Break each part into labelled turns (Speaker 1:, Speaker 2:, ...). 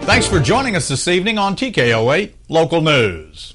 Speaker 1: Thanks for joining us this evening on TKO8 Local News.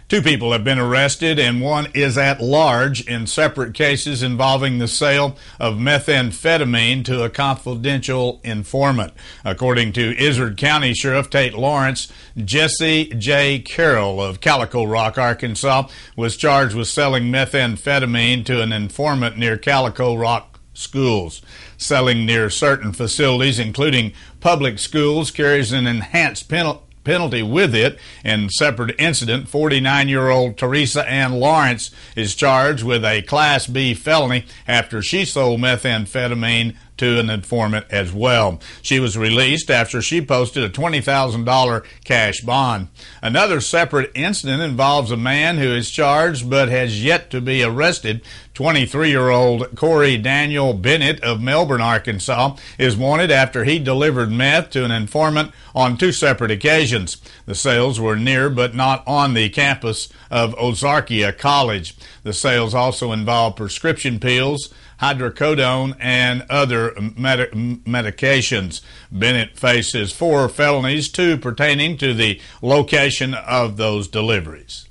Speaker 1: 2 people have been arrested and 1 is at large in separate cases involving the sale of methamphetamine to a confidential informant. According to Izard County Sheriff Tate Lawrence, Jesse J. Carroll of Calico Rock, Arkansas, was charged with selling methamphetamine to an informant near Calico Rock schools. Selling near certain facilities, including public schools, carries an enhanced penalty with it. In separate incident, 49-year-old Teresa Ann Lawrence is charged with a Class B felony after she sold methamphetamine to an informant as well. She was released after she posted a $20,000 cash bond. Another separate incident involves a man who is charged but has yet to be arrested. 23-year-old Corey Daniel Bennett of Melbourne, Arkansas, is wanted after he delivered meth to an informant on 2 separate occasions. The sales were near but not on the campus of Ozarkia College. The sales also involved prescription pills, hydrocodone, and other medications. Bennett faces 4 felonies, 2 pertaining to the location of those deliveries.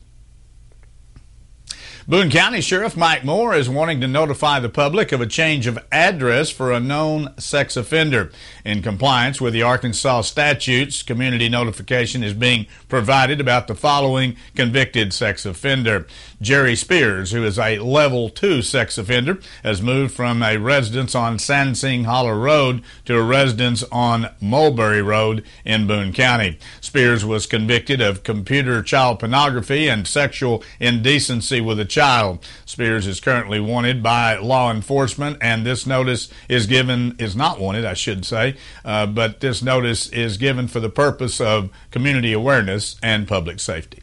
Speaker 1: Boone County Sheriff Mike Moore is wanting to notify the public of a change of address for a known sex offender. In compliance with the Arkansas statutes, community notification is being provided about the following convicted sex offender. Jerry Spears, who is a level 2 sex offender, has moved from a residence on Sansing Holler Road to a residence on Mulberry Road in Boone County. Spears was convicted of computer child pornography and sexual indecency with a child. Spears is currently wanted by law enforcement, and this notice is not wanted, I should say, but this notice is given for the purpose of community awareness and public safety.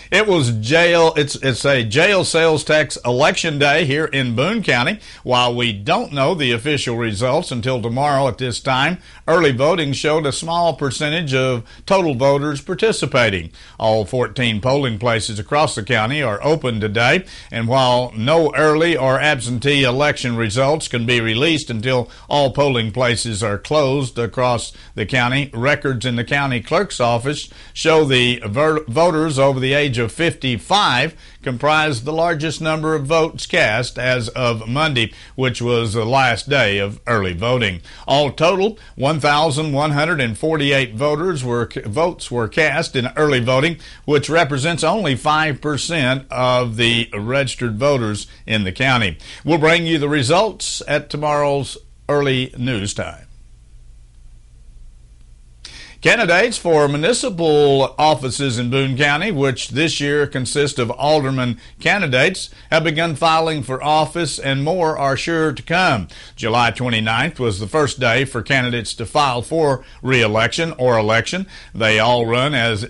Speaker 1: It's a jail sales tax election day here in Boone County. While we don't know the official results until tomorrow at this time, early voting showed a small percentage of total voters participating. All 14 polling places across the county are open today, and while no early or absentee election results can be released until all polling places are closed across the county, records in the county clerk's office show the voters over the age of 55 comprised the largest number of votes cast as of Monday, which was the last day of early voting. All total, 1,148 votes were cast in early voting, which represents only 5% of the registered voters in the county. We'll bring you the results at tomorrow's early news time. Candidates for municipal offices in Boone County, which this year consist of alderman candidates, have begun filing for office, and more are sure to come. July 29th was the first day for candidates to file for re-election or election. They all run as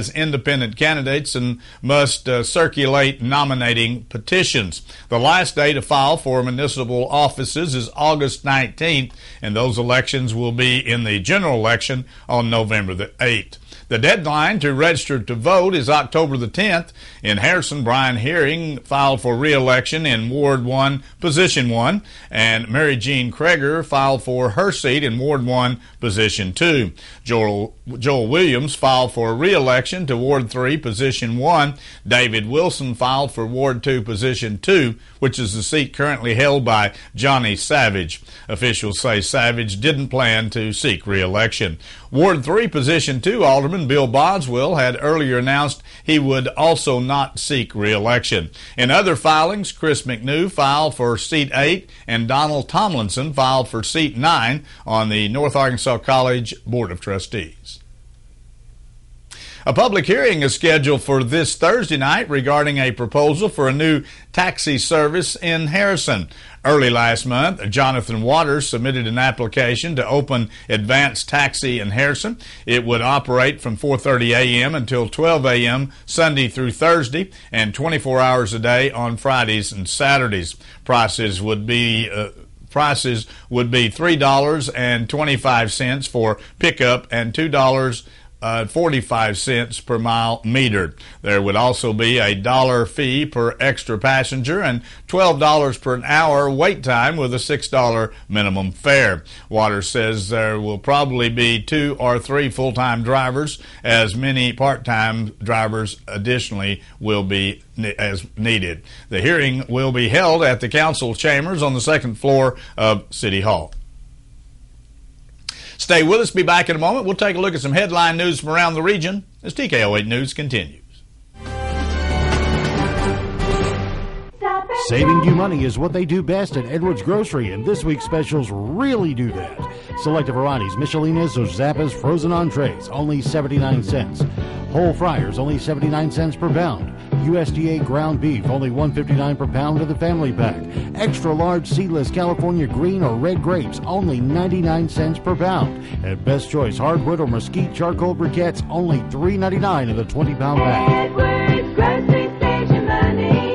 Speaker 1: independent candidates and must circulate nominating petitions. The last day to file for municipal offices is August 19th, and those elections will be in the general election on November the 8th. The deadline to register to vote is October the 10th. In Harrison, Brian Herring filed for re-election in Ward 1, Position 1, and Mary Jean Kreger filed for her seat in Ward 1, Position 2. Joel Williams filed for re-election to Ward 3, Position 1. David Wilson filed for Ward 2, Position 2, which is the seat currently held by Johnny Savage. Officials say Savage didn't plan to seek re-election. Ward 3, Position 2 Alderman Bill Boswell had earlier announced he would also not seek re-election. In other filings, Chris McNew filed for Seat 8 and Donald Tomlinson filed for Seat 9 on the North Arkansas College Board of Trustees. A public hearing is scheduled for this Thursday night regarding a proposal for a new taxi service in Harrison. Early last month, Jonathan Waters submitted an application to open Advanced Taxi in Harrison. It would operate from 4:30 a.m. until 12 a.m. Sunday through Thursday and 24 hours a day on Fridays and Saturdays. Prices would be $3.25 for pickup and $2 45 cents per mile metered. There would also be a $1 fee per extra passenger and $12 per hour wait time with a $6 minimum fare. Waters says there will probably be 2 or 3 full-time drivers, as many part-time drivers additionally will be as needed. The hearing will be held at the council chambers on the second floor of City Hall. Stay with us. Be back in a moment. We'll take a look at some headline news from around the region as TKO8 News continues.
Speaker 2: Saving you money is what they do best at Edwards Grocery, and this week's specials really do that. Selected varieties, Michelinas or Zappas frozen entrees, only 79 cents. Whole fryers, only 79 cents per pound. USDA ground beef, only $1.59 per pound with a family pack. Extra large seedless California green or red grapes, only 99 cents per pound. And Best Choice hardwood or mesquite charcoal briquettes, only $3.99 in the 20-pound bag.
Speaker 3: Edwards Grocery Station money.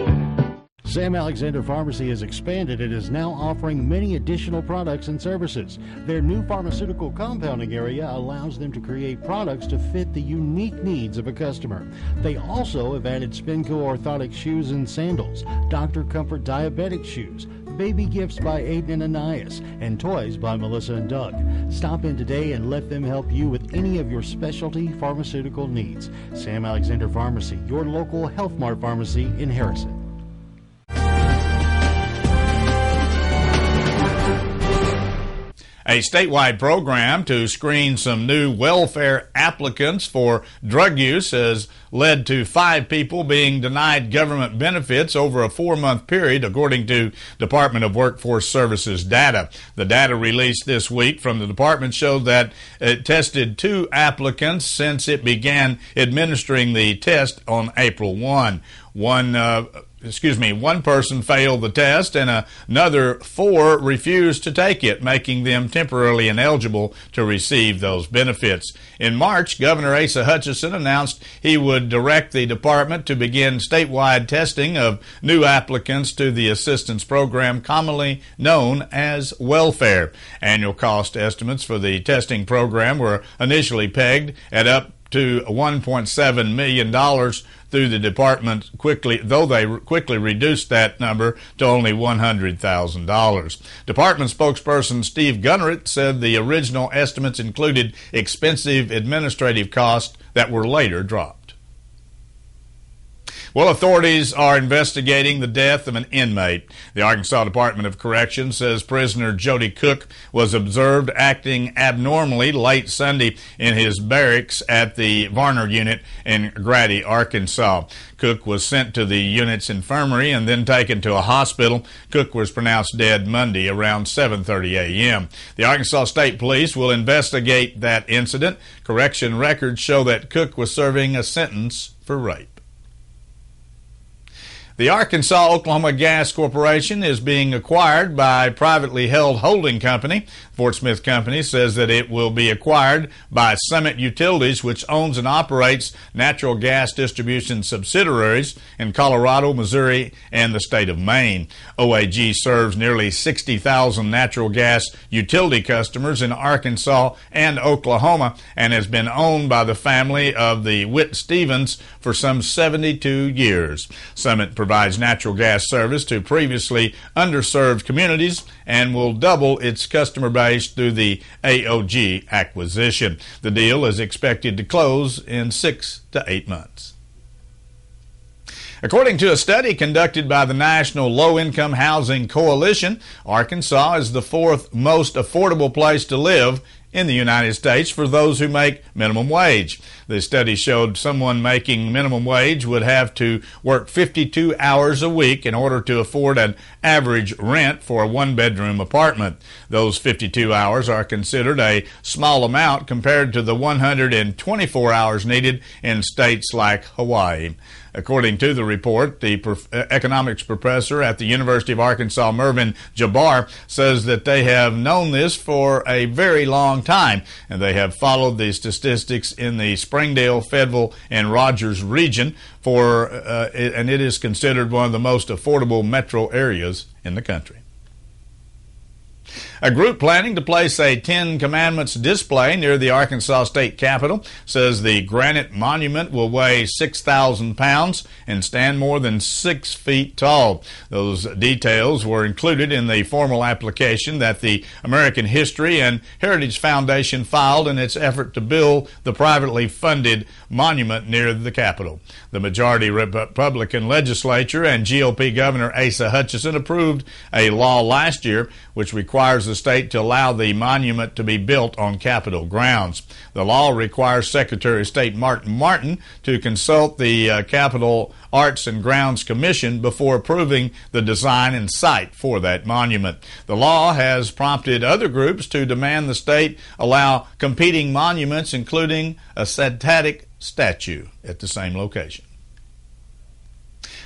Speaker 2: Sam Alexander Pharmacy has expanded and is now offering many additional products and services. Their new pharmaceutical compounding area allows them to create products to fit the unique needs of a customer. They also have added Spinco orthotic shoes and sandals, Dr. Comfort diabetic shoes, baby gifts by Aiden and Anais, and toys by Melissa and Doug. Stop in today and let them help you with any of your specialty pharmaceutical needs. Sam Alexander Pharmacy, your local Health Mart pharmacy in Harrison.
Speaker 1: A statewide program to screen some new welfare applicants for drug use has led to 5 people being denied government benefits over a 4-month period, according to Department of Workforce Services data. The data released this week from the department showed that it tested 2 applicants since it began administering the test on April 1. One person failed the test and another 4 refused to take it, making them temporarily ineligible to receive those benefits. In March, Governor Asa Hutchinson announced he would direct the department to begin statewide testing of new applicants to the assistance program commonly known as welfare. Annual cost estimates for the testing program were initially pegged at up to $1.7 million through the department though they quickly reduced that number to only $100,000. Department spokesperson Steve Gunnerett said the original estimates included expensive administrative costs that were later dropped. Well, authorities are investigating the death of an inmate. The Arkansas Department of Corrections says prisoner Jody Cook was observed acting abnormally late Sunday in his barracks at the Varner unit in Grady, Arkansas. Cook was sent to the unit's infirmary and then taken to a hospital. Cook was pronounced dead Monday around 7:30 a.m. The Arkansas State Police will investigate that incident. Correction records show that Cook was serving a sentence for rape. The Arkansas-Oklahoma Gas Corporation is being acquired by a privately held holding company. Fort Smith Company says that it will be acquired by Summit Utilities, which owns and operates natural gas distribution subsidiaries in Colorado, Missouri, and the state of Maine. OAG serves nearly 60,000 natural gas utility customers in Arkansas and Oklahoma and has been owned by the family of the Whit Stevens for some 72 years. Summit provides natural gas service to previously underserved communities and will double its customer base through the AOG acquisition. The deal is expected to close in 6 to 8 months. According to a study conducted by the National Low-Income Housing Coalition, Arkansas is the 4th most affordable place to live in the United States for those who make minimum wage. The study showed someone making minimum wage would have to work 52 hours a week in order to afford an average rent for a 1-bedroom apartment. Those 52 hours are considered a small amount compared to the 124 hours needed in states like Hawaii. According to the report, the economics professor at the University of Arkansas, Mervyn Jabbar, says that they have known this for a very long time, and they have followed the statistics in the Springdale, Fayetteville, and Rogers region, and it is considered one of the most affordable metro areas in the country. A group planning to place a Ten Commandments display near the Arkansas State Capitol says the granite monument will weigh 6,000 pounds and stand more than 6 feet tall. Those details were included in the formal application that the American History and Heritage Foundation filed in its effort to build the privately funded monument near the Capitol. The majority Republican legislature and GOP Governor Asa Hutchinson approved a law last year which requires the state to allow the monument to be built on Capitol grounds. The law requires Secretary of State Martin Martin to consult the Capitol Arts and Grounds Commission before approving the design and site for that monument. The law has prompted other groups to demand the state allow competing monuments, including a satanic statue at the same location.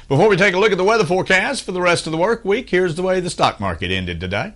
Speaker 1: Before we take a look at the weather forecast for the rest of the work week, here's the way the stock market ended today.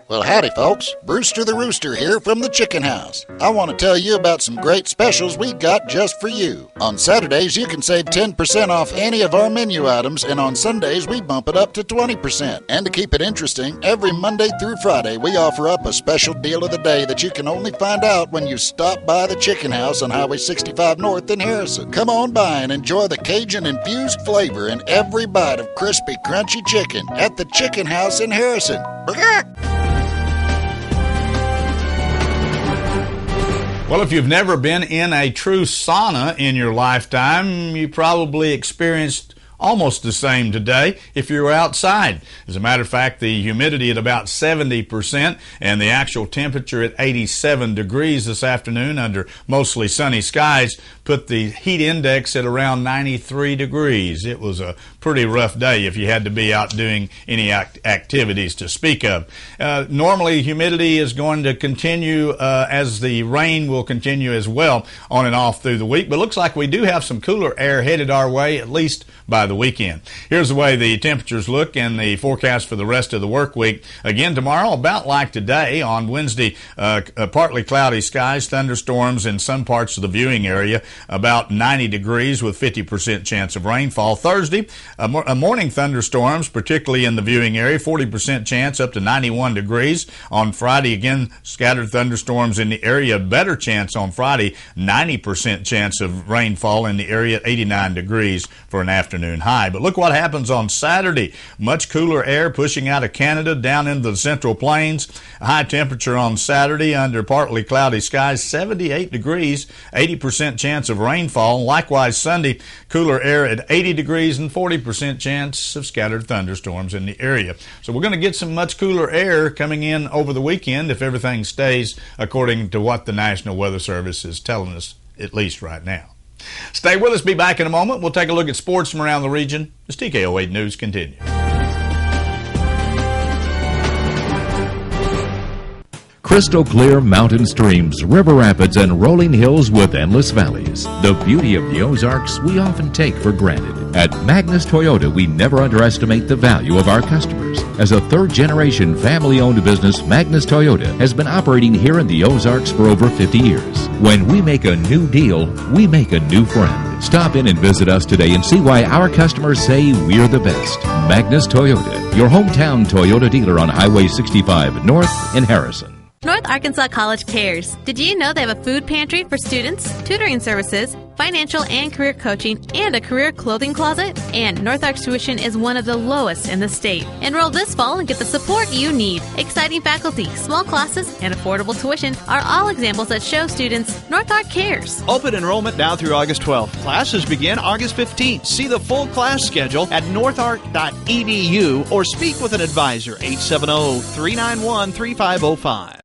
Speaker 4: Well, howdy, folks. Brewster the Rooster here from the Chicken House. I want to tell you about some great specials we got just for you. On Saturdays, you can save 10% off any of our menu items, and on Sundays, we bump it up to 20%. And to keep it interesting, every Monday through Friday, we offer up a special deal of the day that you can only find out when you stop by the Chicken House on Highway 65 North in Harrison. Come on by and enjoy the Cajun-infused flavor in every bite of crispy, crunchy chicken at the Chicken House in Harrison.
Speaker 1: Well, if you've never been in a true sauna in your lifetime, you probably experienced almost the same today if you were outside. As a matter of fact, the humidity at about 70% and the actual temperature at 87 degrees this afternoon under mostly sunny skies put the heat index at around 93 degrees. It was a pretty rough day if you had to be out doing any activities to speak of. Normally, humidity is going to continue as the rain will continue as well on and off through the week, but looks like we do have some cooler air headed our way, at least by the weekend. Here's the way the temperatures look and the forecast for the rest of the work week. Again, tomorrow, about like today. On Wednesday, partly cloudy skies, thunderstorms in some parts of the viewing area, about 90 degrees with 50% chance of rainfall. Thursday, morning thunderstorms, particularly in the viewing area, 40% chance up to 91 degrees. On Friday, again, scattered thunderstorms in the area, better chance on Friday, 90% chance of rainfall in the area, 89 degrees for an afternoon high. But look what happens on Saturday. Much cooler air pushing out of Canada down into the Central Plains. A high temperature on Saturday under partly cloudy skies, 78 degrees, 80% chance of rainfall. Likewise, Sunday, cooler air at 80 degrees and 40% chance of scattered thunderstorms in the area. So we're going to get some much cooler air coming in over the weekend if everything stays according to what the National Weather Service is telling us, at least right now. Stay with us. Be back in a moment. We'll take a look at sports from around the region as TKO8 News continues.
Speaker 5: Crystal clear mountain streams, river rapids, and rolling hills with endless valleys. The beauty of the Ozarks we often take for granted. At Magnus Toyota, we never underestimate the value of our customers. As a third-generation family-owned business, Magnus Toyota has been operating here in the Ozarks for over 50 years. When we make a new deal, we make a new friend. Stop in and visit us today and see why our customers say we're the best. Magnus Toyota, your hometown Toyota dealer on Highway 65 North in Harrison.
Speaker 6: North Arkansas College cares. Did you know they have a food pantry for students, tutoring services, financial and career coaching, and a career clothing closet? And North Ark tuition is one of the lowest in the state. Enroll this fall and get the support you need. Exciting faculty, small classes, and affordable tuition are all examples that show students North Ark cares.
Speaker 7: Open enrollment now through August 12th. Classes begin August 15th. See the full class schedule at northark.edu or speak with an advisor, 870-391-3505.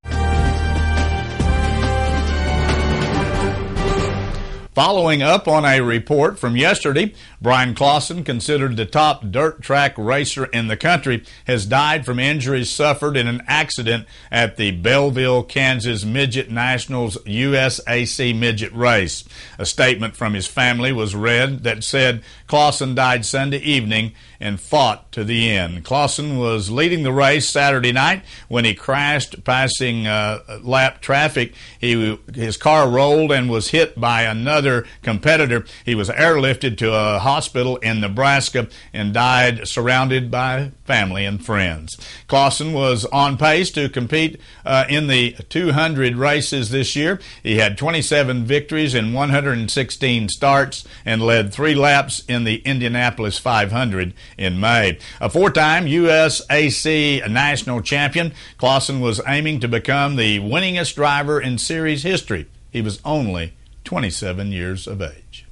Speaker 1: Following up on a report from yesterday, Brian Clausen, considered the top dirt track racer in the country, has died from injuries suffered in an accident at the Belleville, Kansas Midget Nationals USAC Midget Race. A statement from his family was read that said Clausen died Sunday evening and fought to the end. Clausen was leading the race Saturday night when he crashed passing lap traffic. His car rolled and was hit by another competitor. He was airlifted to a hospital in Nebraska and died surrounded by family and friends. Clausen was on pace to compete in the 200 races this year. He had 27 victories in 116 starts and led 3 laps in the Indianapolis 500 in May. A 4-time USAC national champion, Clausen was aiming to become the winningest driver in series history. He was only 27 years of age.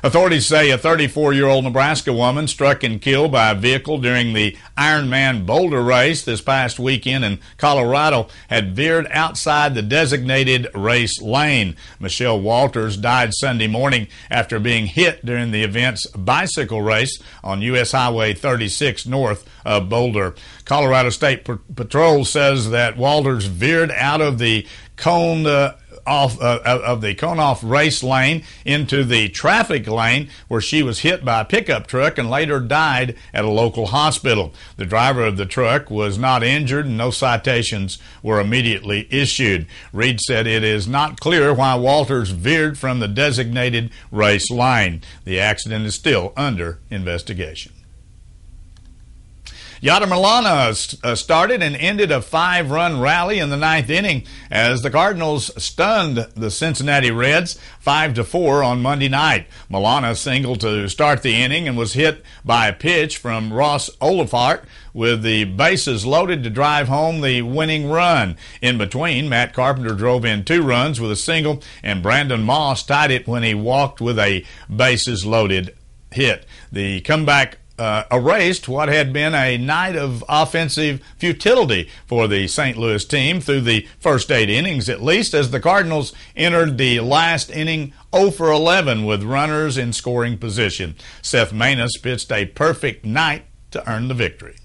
Speaker 1: Authorities say a 34-year-old Nebraska woman struck and killed by a vehicle during the Ironman Boulder race this past weekend in Colorado had veered outside the designated race lane. Michelle Walters died Sunday morning after being hit during the event's bicycle race on U.S. Highway 36 north of Boulder. Colorado State Patrol says that Walters veered out of the cone off race lane into the traffic lane where she was hit by a pickup truck and later died at a local hospital. The driver of the truck was not injured and no citations were immediately issued. Reed said it is not clear why Walters veered from the designated race lane. The accident is still under investigation. Yadier Molina started and ended a 5-run rally in the 9th inning as the Cardinals stunned the Cincinnati Reds 5-4 on Monday night. Molina singled to start the inning and was hit by a pitch from Ross Olafart with the bases loaded to drive home the winning run. In between, Matt Carpenter drove in 2 runs with a single, and Brandon Moss tied it when he walked with a bases loaded hit. The comeback erased what had been a night of offensive futility for the St. Louis team through the first 8 innings at least, as the Cardinals entered the last inning 0 for 11 with runners in scoring position. Seth Maness pitched a perfect night to earn the victory.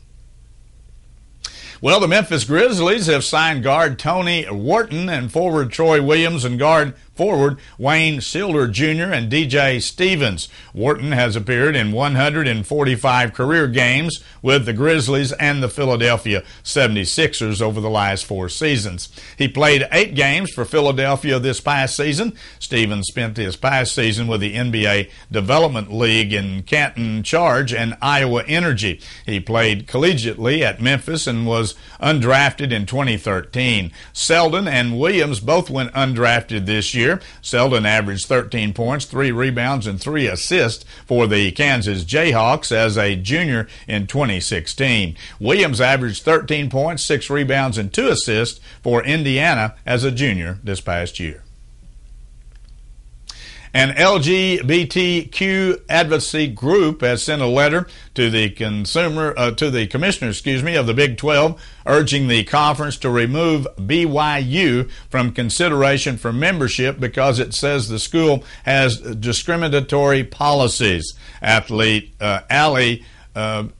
Speaker 1: Well, the Memphis Grizzlies have signed guard Tony Wharton and forward Troy Williams and guard forward Wayne Silder Jr. and DJ Stevens. Wharton has appeared in 145 career games with the Grizzlies and the Philadelphia 76ers over the last 4 seasons. He played 8 games for Philadelphia this past season. Stevens spent his past season with the NBA Development League in Canton Charge and Iowa Energy. He played collegiately at Memphis and was undrafted in 2013. Selden and Williams both went undrafted this year. Selden averaged 13 points, 3 rebounds, and 3 assists for the Kansas Jayhawks as a junior in 2016. Williams averaged 13 points, 6 rebounds, and 2 assists for Indiana as a junior this past year. An LGBTQ advocacy group has sent a letter to the commissioner, of the Big 12, urging the conference to remove BYU from consideration for membership because it says the school has discriminatory policies. Athlete Alley, a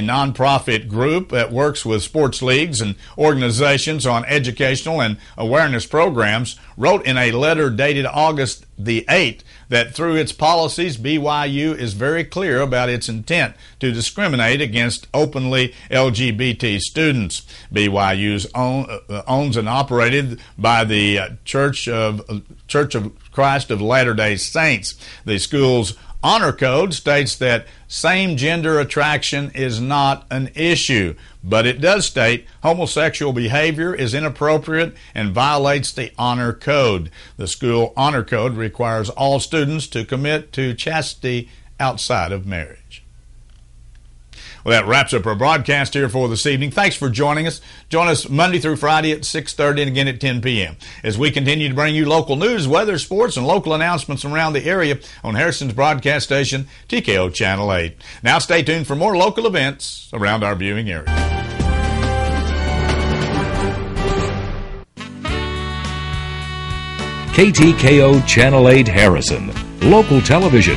Speaker 1: nonprofit group that works with sports leagues and organizations on educational and awareness programs, wrote in a letter dated August the 8th that through its policies, BYU is very clear about its intent to discriminate against openly LGBT students. BYU owns and operated by the Church of Christ of Latter-day Saints. The school's honor code states that same-gender attraction is not an issue, but it does state homosexual behavior is inappropriate and violates the honor code. The school honor code requires all students to commit to chastity outside of marriage. Well, that wraps up our broadcast here for this evening. Thanks for joining us. Join us Monday through Friday at 6:30 and again at 10 p.m. as we continue to bring you local news, weather, sports, and local announcements around the area on Harrison's broadcast station, TKO Channel 8. Now stay tuned for more local events around our viewing area.
Speaker 5: KTKO Channel 8 Harrison. Local television.